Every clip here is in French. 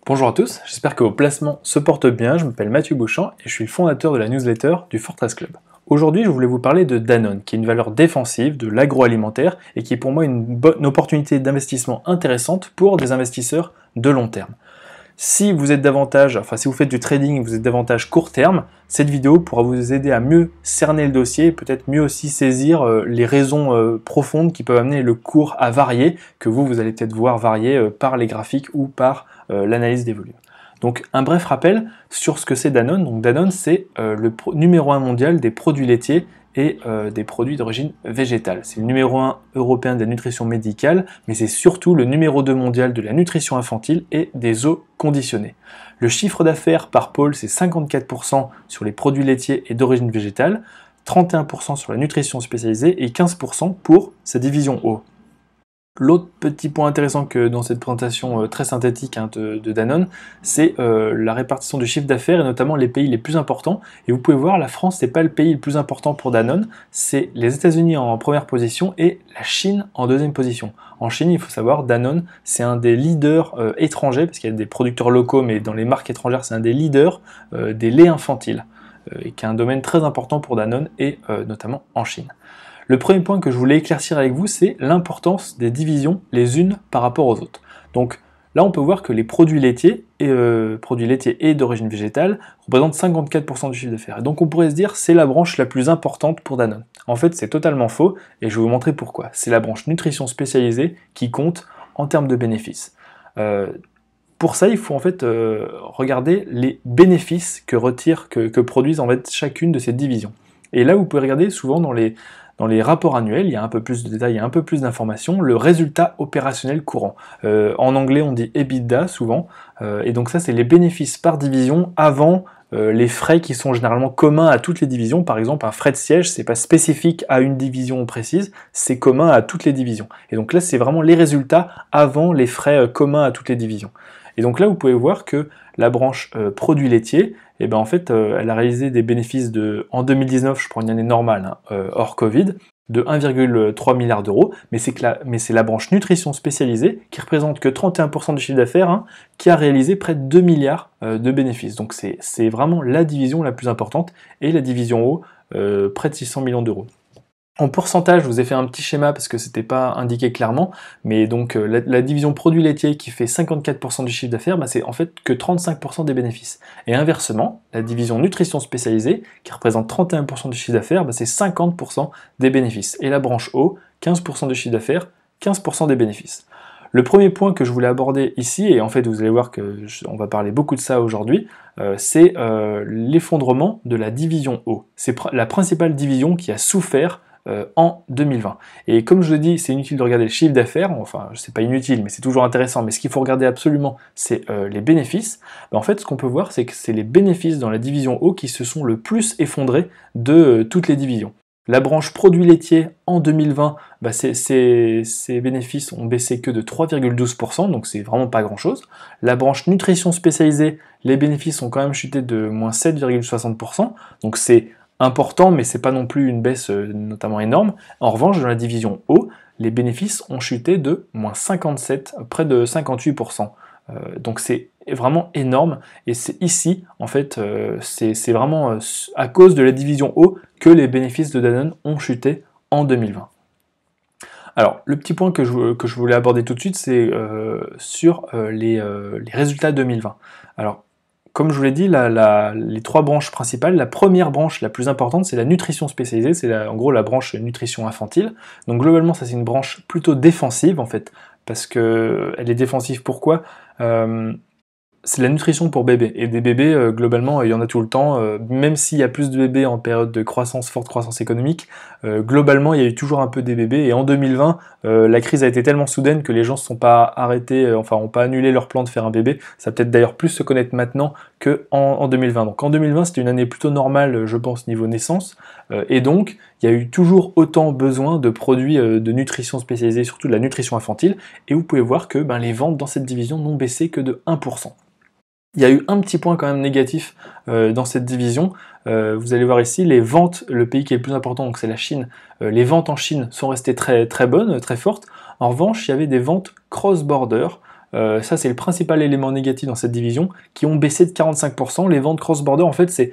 Bonjour à tous, j'espère que vos placements se portent bien. Je m'appelle Mathieu Beauchamp et je suis le fondateur de la newsletter du Fortress Club. Aujourd'hui, je voulais vous parler de Danone, qui est une valeur défensive de l'agroalimentaire et qui est pour moi une opportunité d'investissement intéressante pour des investisseurs de long terme. Si vous êtes si vous faites du trading et vous êtes davantage court terme, cette vidéo pourra vous aider à mieux cerner le dossier et peut-être mieux aussi saisir les raisons profondes qui peuvent amener le cours à varier, que vous allez peut-être voir varier par les graphiques ou par l'analyse des volumes. Donc un bref rappel sur ce que c'est Danone. Donc Danone, c'est le numéro 1 mondial des produits laitiers et des produits d'origine végétale. C'est le numéro 1 européen de la nutrition médicale, mais c'est surtout le numéro 2 mondial de la nutrition infantile et des eaux conditionnées. Le chiffre d'affaires par pôle, c'est 54% sur les produits laitiers et d'origine végétale, 31% sur la nutrition spécialisée et 15% pour sa division eau. L'autre petit point intéressant que dans cette présentation très synthétique de Danone, c'est la répartition du chiffre d'affaires et notamment les pays les plus importants. Et vous pouvez voir, la France, n'est pas le pays le plus important pour Danone, c'est les États-Unis en première position et la Chine en deuxième position. En Chine, il faut savoir, Danone, c'est un des leaders étrangers, parce qu'il y a des producteurs locaux, mais dans les marques étrangères, c'est un des leaders des laits infantiles, et qui est un domaine très important pour Danone et notamment en Chine. Le premier point que je voulais éclaircir avec vous, c'est l'importance des divisions les unes par rapport aux autres. Donc là, on peut voir que les produits laitiers et d'origine végétale représentent 54% du chiffre d'affaires. Et donc on pourrait se dire c'est la branche la plus importante pour Danone. En fait, c'est totalement faux et je vais vous montrer pourquoi. C'est la branche nutrition spécialisée qui compte en termes de bénéfices. Pour ça, il faut en fait regarder les bénéfices que produisent en fait chacune de ces divisions. Et là, vous pouvez regarder souvent dans les rapports annuels, il y a un peu plus de détails, il y a un peu plus d'informations, le résultat opérationnel courant. En anglais, on dit EBITDA souvent, et donc ça, c'est les bénéfices par division avant les frais qui sont généralement communs à toutes les divisions. Par exemple, un frais de siège, c'est pas spécifique à une division précise, c'est commun à toutes les divisions. Et donc là, c'est vraiment les résultats avant les frais communs à toutes les divisions. Et donc là, vous pouvez voir que la branche produits laitiers, eh ben en fait, elle a réalisé des bénéfices en 2019, je prends une année normale, hors Covid, de 1,3 milliard d'euros, mais c'est la branche nutrition spécialisée, qui représente que 31% du chiffre d'affaires, qui a réalisé près de 2 milliards de bénéfices. Donc c'est vraiment la division la plus importante, et la division eau, près de 600 millions d'euros. En pourcentage, je vous ai fait un petit schéma parce que c'était pas indiqué clairement, mais donc la division produits laitiers qui fait 54% du chiffre d'affaires, c'est en fait que 35% des bénéfices. Et inversement, la division nutrition spécialisée, qui représente 31% du chiffre d'affaires, c'est 50% des bénéfices. Et la branche eau, 15% du chiffre d'affaires, 15% des bénéfices. Le premier point que je voulais aborder ici, et en fait vous allez voir qu'on va parler beaucoup de ça aujourd'hui, c'est l'effondrement de la division eau. C'est la principale division qui a souffert en 2020. Et comme je le dis, c'est inutile de regarder le chiffre d'affaires, enfin c'est pas inutile, mais c'est toujours intéressant, mais ce qu'il faut regarder absolument, c'est les bénéfices. En fait, ce qu'on peut voir, c'est que c'est les bénéfices dans la division eau qui se sont le plus effondrés de toutes les divisions. La branche produits laitiers en 2020, ces bénéfices ont baissé que de 3,12%, donc c'est vraiment pas grand chose. La branche nutrition spécialisée, les bénéfices ont quand même chuté de moins 7,60%, donc c'est important, mais c'est pas non plus une baisse notamment énorme. En revanche, dans la division eau, les bénéfices ont chuté de moins 57, près de 58%. Donc c'est vraiment énorme, et c'est ici, en fait, c'est vraiment à cause de la division eau que les bénéfices de Danone ont chuté en 2020. Alors, le petit point que je voulais aborder tout de suite, c'est sur les résultats 2020. Alors, comme je vous l'ai dit, les trois branches principales, la première branche la plus importante, c'est la nutrition spécialisée, c'est en gros la branche nutrition infantile. Donc globalement, ça c'est une branche plutôt défensive en fait, parce qu'elle est défensive. Pourquoi ? C'est la nutrition pour bébés, et des bébés, globalement, il y en a tout le temps, même s'il y a plus de bébés en période de forte croissance économique, globalement, il y a eu toujours un peu des bébés, et en 2020, la crise a été tellement soudaine que les gens ne se sont pas arrêtés, n'ont pas annulé leur plan de faire un bébé. Ça peut-être d'ailleurs plus se connaître maintenant qu'en 2020. Donc en 2020, c'était une année plutôt normale, je pense, niveau naissance, et donc, il y a eu toujours autant besoin de produits de nutrition spécialisée, surtout de la nutrition infantile, et vous pouvez voir que les ventes dans cette division n'ont baissé que de 1%. Il y a eu un petit point quand même négatif dans cette division. Vous allez voir ici, les ventes, le pays qui est le plus important, donc c'est la Chine, les ventes en Chine sont restées très, très bonnes, très fortes. En revanche, il y avait des ventes cross-border, ça c'est le principal élément négatif dans cette division, qui ont baissé de 45%. Les ventes cross-border, en fait, c'est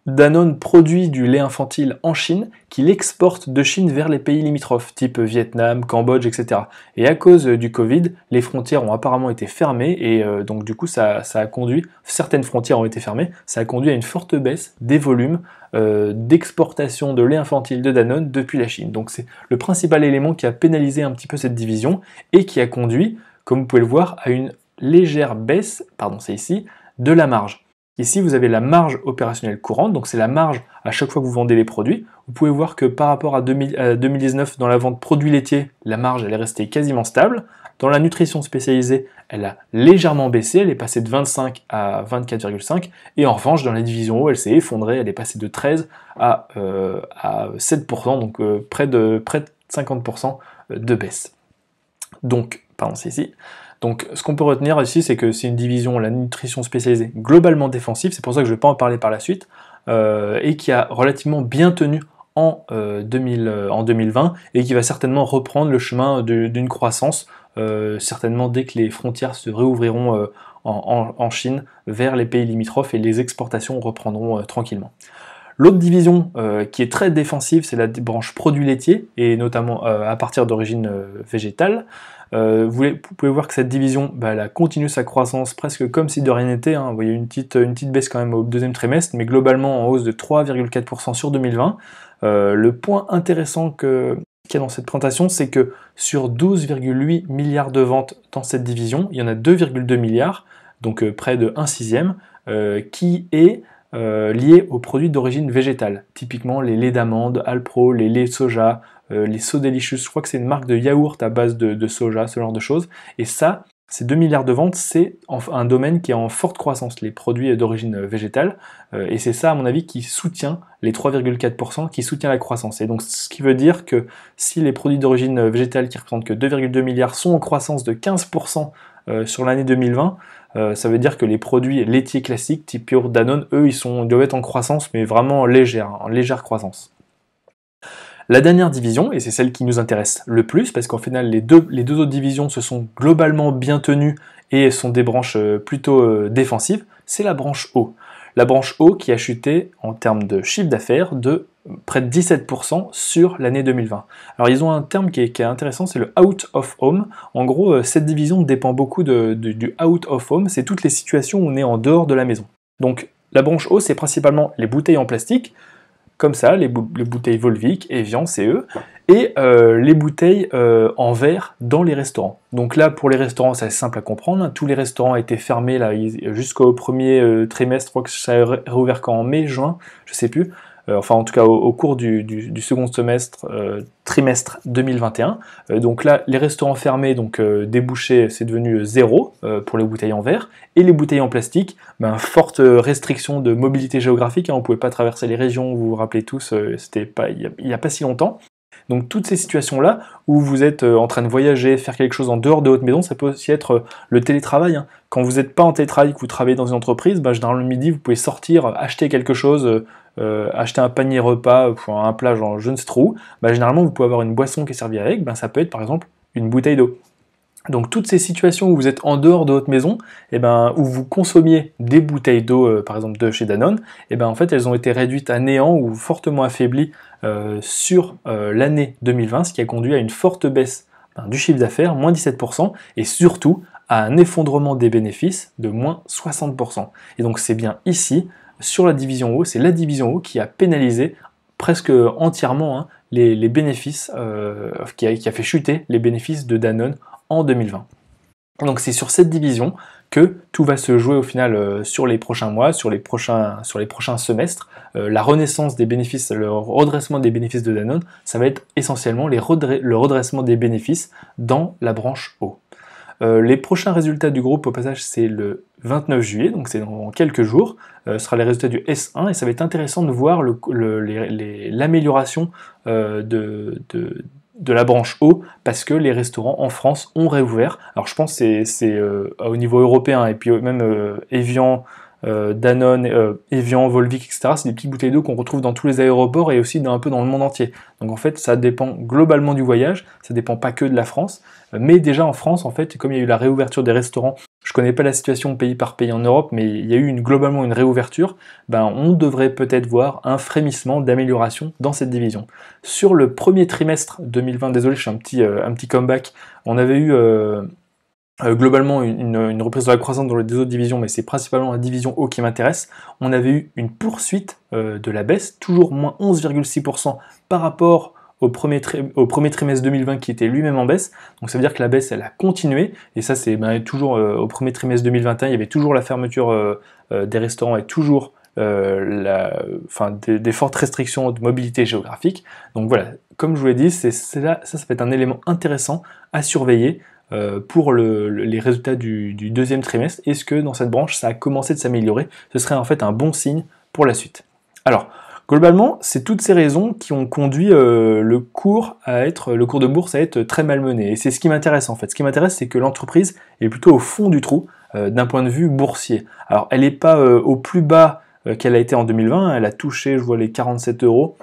Danone produit du lait infantile en Chine, qu'il exporte de Chine vers les pays limitrophes, type Vietnam, Cambodge, etc. Et à cause du Covid, les frontières ont apparemment été fermées, et donc du coup ça a conduit, certaines frontières ont été fermées, ça a conduit à une forte baisse des volumes d'exportation de lait infantile de Danone depuis la Chine. Donc c'est le principal élément qui a pénalisé un petit peu cette division, et qui a conduit, comme vous pouvez le voir, à une légère baisse, pardon c'est ici, de la marge. Ici, vous avez la marge opérationnelle courante, donc c'est la marge à chaque fois que vous vendez les produits. Vous pouvez voir que par rapport à 2019, dans la vente produits laitiers, la marge elle est restée quasiment stable. Dans la nutrition spécialisée, elle a légèrement baissé, elle est passée de 25 à 24,5. Et en revanche, dans la division eau, elle s'est effondrée, elle est passée de 13 à 7%, donc près de 50% de baisse. Donc, pardon, c'est ici. Donc ce qu'on peut retenir ici, c'est que c'est une division, la nutrition spécialisée, globalement défensive, c'est pour ça que je ne vais pas en parler par la suite, et qui a relativement bien tenu en 2020, et qui va certainement reprendre le chemin d'une croissance, certainement dès que les frontières se réouvriront en Chine vers les pays limitrophes, et les exportations reprendront tranquillement. L'autre division qui est très défensive, c'est la branche produits laitiers, et notamment à partir d'origine végétale. Vous pouvez voir que cette division, elle a continué sa croissance presque comme si de rien n'était. Vous voyez une petite baisse quand même au deuxième trimestre, mais globalement en hausse de 3,4% sur 2020. Le point intéressant qu'il y a dans cette présentation, c'est que sur 12,8 milliards de ventes dans cette division, il y en a 2,2 milliards, donc près de 1/6, qui est lié aux produits d'origine végétale, typiquement les laits d'amande, Alpro, les laits de soja, les Sodelicious, je crois que c'est une marque de yaourt à base de soja, ce genre de choses, et ça, ces 2 milliards de ventes, c'est un domaine qui est en forte croissance, les produits d'origine végétale, et c'est ça à mon avis qui soutient les 3,4%, qui soutient la croissance. Et donc ce qui veut dire que si les produits d'origine végétale qui représentent que 2,2 milliards sont en croissance de 15% sur l'année 2020, ça veut dire que les produits laitiers classiques, type Pure, Danone, eux, ils doivent être en croissance, mais vraiment légère, en légère croissance. La dernière division, et c'est celle qui nous intéresse le plus, parce qu'en final, les deux autres divisions se sont globalement bien tenues et sont des branches plutôt défensives, c'est la branche eau. La branche eau qui a chuté en termes de chiffre d'affaires de près de 17% sur l'année 2020. Alors ils ont un terme qui est intéressant, c'est le out of home. En gros, cette division dépend beaucoup du out of home, c'est toutes les situations où on est en dehors de la maison. Donc la branche eau, c'est principalement les bouteilles en plastique, comme ça, les bouteilles Volvic, Evian, CE, et les bouteilles en verre dans les restaurants. Donc là, pour les restaurants, c'est assez simple à comprendre. Tous les restaurants étaient fermés jusqu'au premier trimestre, je crois que ça a réouvert qu'en mai, juin, je sais plus. Enfin en tout cas au cours du second trimestre 2021. Donc là, les restaurants fermés, donc débouchés, c'est devenu 0 pour les bouteilles en verre. Et les bouteilles en plastique, forte restriction de mobilité géographique, on ne pouvait pas traverser les régions, vous vous rappelez tous, c'était pas il n'y a pas si longtemps. Donc toutes ces situations-là, où vous êtes en train de voyager, faire quelque chose en dehors de votre maison, ça peut aussi être le télétravail. Quand vous n'êtes pas en télétravail, que vous travaillez dans une entreprise, généralement le midi, vous pouvez sortir, acheter quelque chose, acheter un panier repas, un plat genre je ne sais trop où. Généralement, vous pouvez avoir une boisson qui est servie avec, ça peut être par exemple une bouteille d'eau. Donc toutes ces situations où vous êtes en dehors de votre maison, où vous consommiez des bouteilles d'eau, par exemple de chez Danone, en fait elles ont été réduites à néant ou fortement affaiblies sur l'année 2020, ce qui a conduit à une forte baisse du chiffre d'affaires, moins 17%, et surtout à un effondrement des bénéfices de moins 60%. Et donc c'est bien ici, sur la division eau, c'est la division eau qui a pénalisé presque entièrement les bénéfices, qui a fait chuter les bénéfices de Danone en 2020. Donc c'est sur cette division que tout va se jouer au final sur les prochains mois, sur les prochains semestres. La renaissance des bénéfices, le redressement des bénéfices de Danone, ça va être essentiellement le redressement des bénéfices dans la branche eau. Les prochains résultats du groupe, au passage, c'est le 29 juillet, donc c'est dans quelques jours. Ce sera les résultats du S1, et ça va être intéressant de voir l'amélioration de la branche eau, parce que les restaurants en France ont réouvert. Alors je pense que c'est au niveau européen, et puis même Evian, Danone, Evian, Volvic, etc. C'est des petites bouteilles d'eau qu'on retrouve dans tous les aéroports et aussi un peu dans le monde entier. Donc en fait, ça dépend globalement du voyage, ça dépend pas que de la France, mais déjà en France, en fait, comme il y a eu la réouverture des restaurants, je connais pas la situation pays par pays en Europe, mais il y a eu globalement une réouverture, on devrait peut-être voir un frémissement d'amélioration dans cette division. Sur le premier trimestre 2020, désolé, je fais un petit comeback, on avait eu globalement une reprise de la croissance dans les deux autres divisions, mais c'est principalement la division eau qui m'intéresse. On avait eu une poursuite de la baisse, toujours moins 11,6% par rapport au premier trimestre 2020 qui était lui-même en baisse. Donc ça veut dire que la baisse elle a continué, et ça c'est toujours au premier trimestre 2021, il y avait toujours la fermeture des restaurants et toujours des fortes restrictions de mobilité géographique. Donc voilà, comme je vous l'ai dit, ça va être un élément intéressant à surveiller pour les résultats du deuxième trimestre. Est-ce que dans cette branche ça a commencé de s'améliorer? Ce serait en fait un bon signe pour la suite. Alors, globalement, c'est toutes ces raisons qui ont conduit le cours de bourse à être très malmené. Et c'est ce qui m'intéresse en fait. Ce qui m'intéresse, c'est que l'entreprise est plutôt au fond du trou d'un point de vue boursier. Alors, elle n'est pas au plus bas qu'elle a été en 2020. Elle a touché, je vois, les 47 euros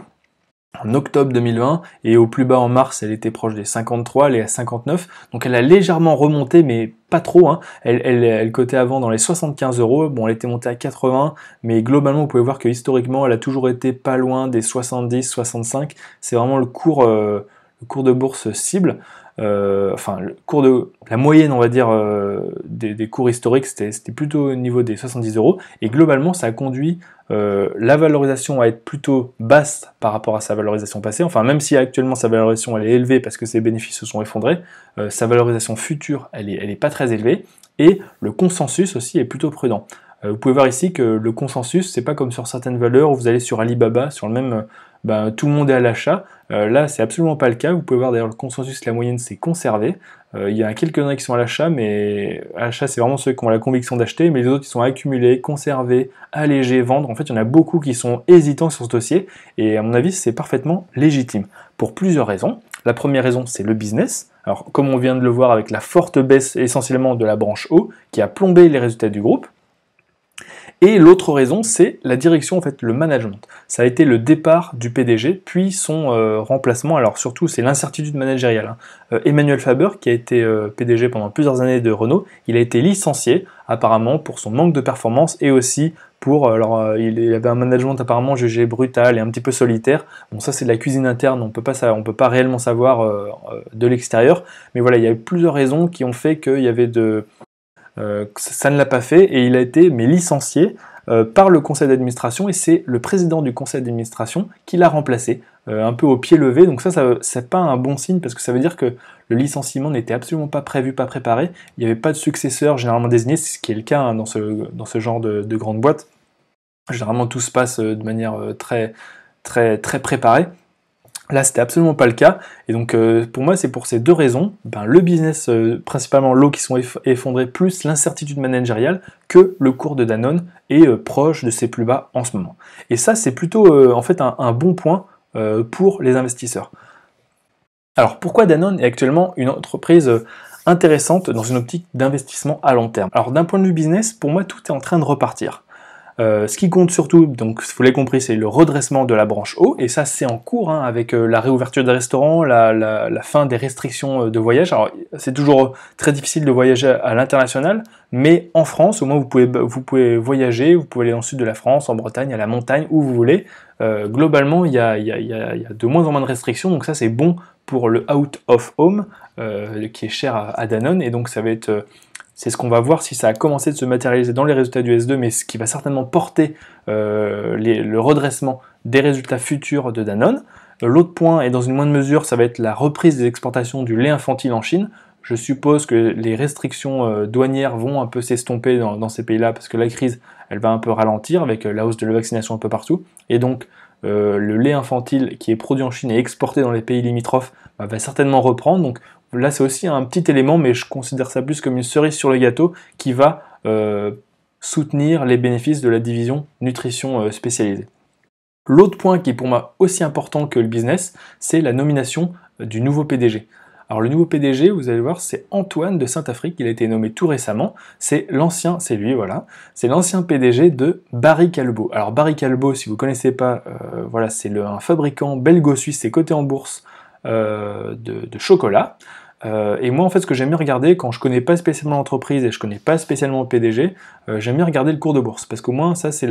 en octobre 2020, et au plus bas en mars, elle était proche des 53, elle est à 59, donc elle a légèrement remonté, mais pas trop, hein. Elle cotait avant dans les 75 euros, bon elle était montée à 80, mais globalement vous pouvez voir que historiquement elle a toujours été pas loin des 70, 65, c'est vraiment le cours de bourse cible. La moyenne, on va dire, des cours historiques, c'était plutôt au niveau des 70 euros. Et globalement, ça a conduit la valorisation à être plutôt basse par rapport à sa valorisation passée. Enfin, même si actuellement sa valorisation elle est élevée parce que ses bénéfices se sont effondrés, sa valorisation future, elle est pas très élevée. Et le consensus aussi est plutôt prudent. Vous pouvez voir ici que le consensus, c'est pas comme sur certaines valeurs où vous allez sur Alibaba, sur le même, tout le monde est à l'achat. Là, c'est absolument pas le cas. Vous pouvez voir d'ailleurs le consensus, la moyenne, c'est conservé. Il y a quelques-uns qui sont à l'achat, mais à l'achat, c'est vraiment ceux qui ont la conviction d'acheter, mais les autres, ils sont accumulés, conservés, allégés, vendre. En fait, il y en a beaucoup qui sont hésitants sur ce dossier, et à mon avis, c'est parfaitement légitime, pour plusieurs raisons. La première raison, c'est le business. Alors, comme on vient de le voir avec la forte baisse essentiellement de la branche eau, qui a plombé les résultats du groupe. Et l'autre raison, c'est la direction, en fait, le management. Ça a été le départ du PDG, puis son remplacement. Alors surtout, c'est l'incertitude managériale. Emmanuel Faber, qui a été PDG pendant plusieurs années de Renault, il a été licencié, apparemment, pour son manque de performance, et aussi pour... il avait un management apparemment jugé brutal et un petit peu solitaire. Bon, ça c'est de la cuisine interne, on peut pas réellement savoir de l'extérieur. Mais voilà, il y a eu plusieurs raisons qui ont fait qu'il y avait ça ne l'a pas fait, et il a été licencié par le conseil d'administration, et c'est le président du conseil d'administration qui l'a remplacé, un peu au pied levé. Donc ça c'est pas un bon signe, parce que ça veut dire que le licenciement n'était absolument pas prévu, pas préparé, il n'y avait pas de successeur généralement désigné, c'est ce qui est le cas dans ce genre de grande boîte. Généralement tout se passe de manière très, très, très préparée. Là, c'était absolument pas le cas, et donc pour moi, c'est pour ces deux raisons, le business, principalement l'eau qui sont effondrés, plus l'incertitude managériale, que le cours de Danone est proche de ses plus bas en ce moment. Et ça, c'est plutôt en fait un bon point pour les investisseurs. Alors, pourquoi Danone est actuellement une entreprise intéressante dans une optique d'investissement à long terme? Alors, d'un point de vue business, pour moi, tout est en train de repartir. Ce qui compte surtout, donc vous l'avez compris, c'est le redressement de la branche eau, et ça c'est en cours avec la réouverture des restaurants, la fin des restrictions de voyage. Alors c'est toujours très difficile de voyager à l'international, mais en France, au moins vous pouvez voyager, vous pouvez aller dans le sud de la France, en Bretagne, à la montagne, où vous voulez. Globalement, il y a de moins en moins de restrictions, donc ça c'est bon pour le out of home, qui est cher à Danone, et donc ça va être... c'est ce qu'on va voir si ça a commencé de se matérialiser dans les résultats du S2, mais ce qui va certainement porter le redressement des résultats futurs de Danone. L'autre point, et dans une moindre mesure, ça va être la reprise des exportations du lait infantile en Chine. Je suppose que les restrictions douanières vont un peu s'estomper dans ces pays-là, parce que la crise, elle va un peu ralentir avec la hausse de la vaccination un peu partout. Et donc, le lait infantile qui est produit en Chine et exporté dans les pays limitrophes va certainement reprendre. Donc, là, c'est aussi un petit élément, mais je considère ça plus comme une cerise sur le gâteau qui va soutenir les bénéfices de la division nutrition spécialisée. L'autre point qui est pour moi aussi important que le business, c'est la nomination du nouveau PDG. Alors le nouveau PDG, vous allez voir, c'est Antoine de Saint-Affrique, il a été nommé tout récemment, c'est lui, voilà, c'est l'ancien PDG de Barry Callebaut. Alors Barry Callebaut, si vous ne connaissez pas, voilà, c'est un fabricant belgo-suisse, c'est coté en bourse de chocolat. Et moi en fait ce que j'aime bien regarder quand je connais pas spécialement l'entreprise et je connais pas spécialement le PDG, j'aime bien regarder le cours de bourse parce qu'au moins ça c'est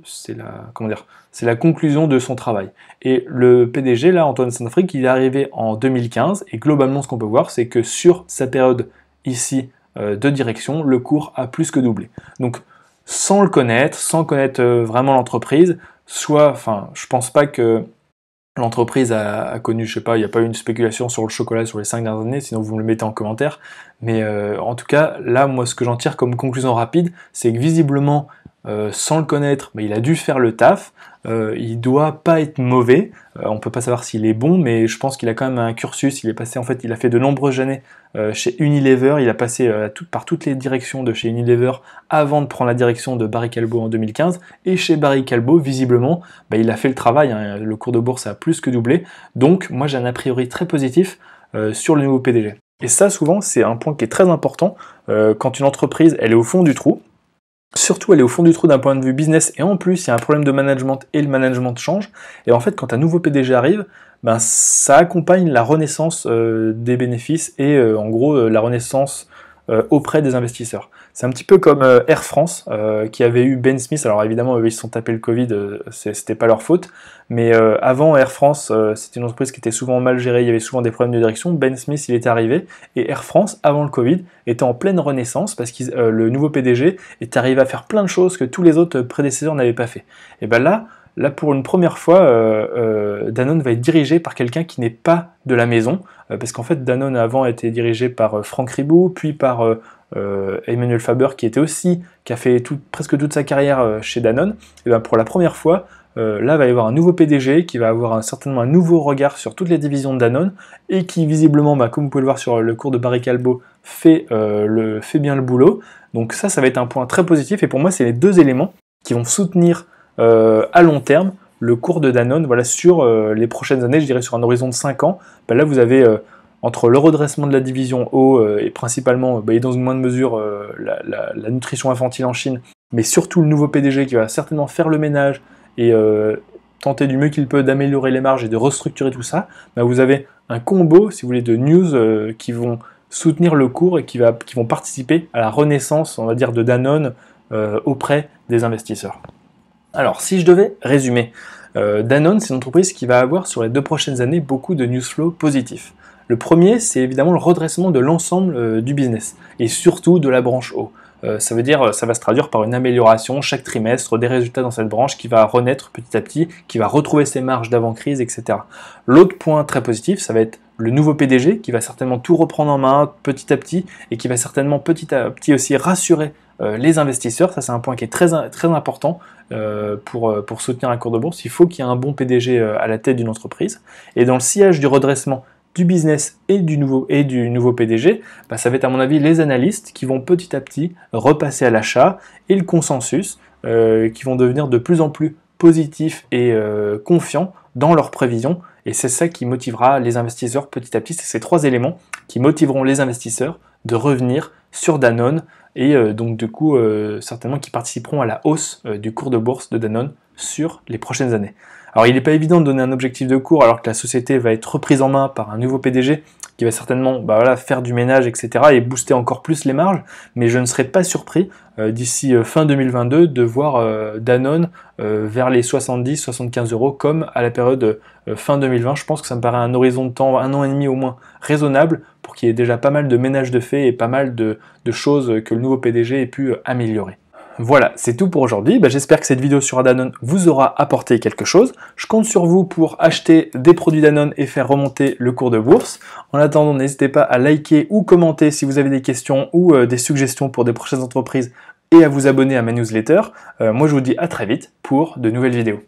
c'est la conclusion de son travail. Et le PDG là, Antoine Saint-Affrique, il est arrivé en 2015 et globalement ce qu'on peut voir c'est que sur sa période ici de direction, le cours a plus que doublé. Donc sans le connaître, sans connaître vraiment l'entreprise, je pense pas que l'entreprise a connu, je sais pas, il n'y a pas eu une spéculation sur le chocolat sur les 5 dernières années, sinon vous me le mettez en commentaire. Mais en tout cas, là, moi, ce que j'en tire comme conclusion rapide, c'est que visiblement, sans le connaître, il a dû faire le taf. Il doit pas être mauvais. On peut pas savoir s'il est bon, mais je pense qu'il a quand même un cursus. Il est passé, en fait, il a fait de nombreuses années chez Unilever. Il a passé par toutes les directions de chez Unilever avant de prendre la direction de Barry Callebaut en 2015. Et chez Barry Callebaut, visiblement, il a fait le travail. Hein. Le cours de bourse a plus que doublé. Donc, moi, j'ai un a priori très positif sur le nouveau PDG. Et ça, souvent, c'est un point qui est très important quand une entreprise, elle est au fond du trou. Surtout, elle est au fond du trou d'un point de vue business et en plus, il y a un problème de management et le management change. Et en fait, quand un nouveau PDG arrive, ça accompagne la renaissance des bénéfices et en gros la renaissance auprès des investisseurs. C'est un petit peu comme Air France qui avait eu Ben Smith. Alors évidemment, ils se sont tapés le Covid, c'était pas leur faute. Mais avant Air France, c'était une entreprise qui était souvent mal gérée, il y avait souvent des problèmes de direction. Ben Smith, il était arrivé et Air France, avant le Covid, était en pleine renaissance parce que le nouveau PDG est arrivé à faire plein de choses que tous les autres prédécesseurs n'avaient pas fait. Et ben là, pour une première fois, Danone va être dirigé par quelqu'un qui n'est pas de la maison, parce qu'en fait, Danone avant été dirigé par Franck Ribot, puis par Emmanuel Faber, qui a fait presque toute sa carrière chez Danone. Et ben pour la première fois, là, va y avoir un nouveau PDG qui va avoir certainement un nouveau regard sur toutes les divisions de Danone, et qui visiblement, comme vous pouvez le voir sur le cours de Barry Callebaut, fait bien le boulot. Donc ça va être un point très positif, et pour moi, c'est les deux éléments qui vont soutenir à long terme le cours de Danone, voilà, sur les prochaines années, je dirais sur un horizon de 5 ans. Là vous avez entre le redressement de la division eau et principalement et dans une moindre mesure la nutrition infantile en Chine, mais surtout le nouveau PDG qui va certainement faire le ménage et tenter du mieux qu'il peut d'améliorer les marges et de restructurer tout ça. Vous avez un combo, si vous voulez, de news qui vont soutenir le cours et qui vont participer à la renaissance, on va dire, de Danone auprès des investisseurs. Alors, si je devais résumer, Danone, c'est une entreprise qui va avoir sur les 2 prochaines années beaucoup de news flow positifs. Le premier, c'est évidemment le redressement de l'ensemble du business, et surtout de la branche eau. Ça veut dire, ça va se traduire par une amélioration chaque trimestre des résultats dans cette branche qui va renaître petit à petit, qui va retrouver ses marges d'avant-crise, etc. L'autre point très positif, ça va être le nouveau PDG qui va certainement tout reprendre en main petit à petit et qui va certainement petit à petit aussi rassurer les investisseurs. Ça, c'est un point qui est très, très important pour soutenir un cours de bourse. Il faut qu'il y ait un bon PDG à la tête d'une entreprise. Et dans le sillage du redressement du business et du nouveau PDG, ça va être à mon avis les analystes qui vont petit à petit repasser à l'achat et le consensus qui vont devenir de plus en plus positifs et confiants dans leurs prévisions. Et c'est ça qui motivera les investisseurs petit à petit. C'est ces 3 éléments qui motiveront les investisseurs de revenir sur Danone et donc du coup certainement qui participeront à la hausse du cours de bourse de Danone sur les prochaines années. Alors il n'est pas évident de donner un objectif de cours alors que la société va être reprise en main par un nouveau PDG qui va certainement faire du ménage, etc. et booster encore plus les marges, mais je ne serais pas surpris d'ici fin 2022 de voir Danone vers les 70-75 € comme à la période fin 2020. Je pense que ça me paraît un horizon de temps, 1 an et demi au moins, raisonnable pour qu'il y ait déjà pas mal de ménage de fait et pas mal de choses que le nouveau PDG ait pu améliorer. Voilà, c'est tout pour aujourd'hui. J'espère que cette vidéo sur Danone vous aura apporté quelque chose. Je compte sur vous pour acheter des produits Danone et faire remonter le cours de bourse. En attendant, n'hésitez pas à liker ou commenter si vous avez des questions ou des suggestions pour des prochaines entreprises et à vous abonner à ma newsletter. Moi, je vous dis à très vite pour de nouvelles vidéos.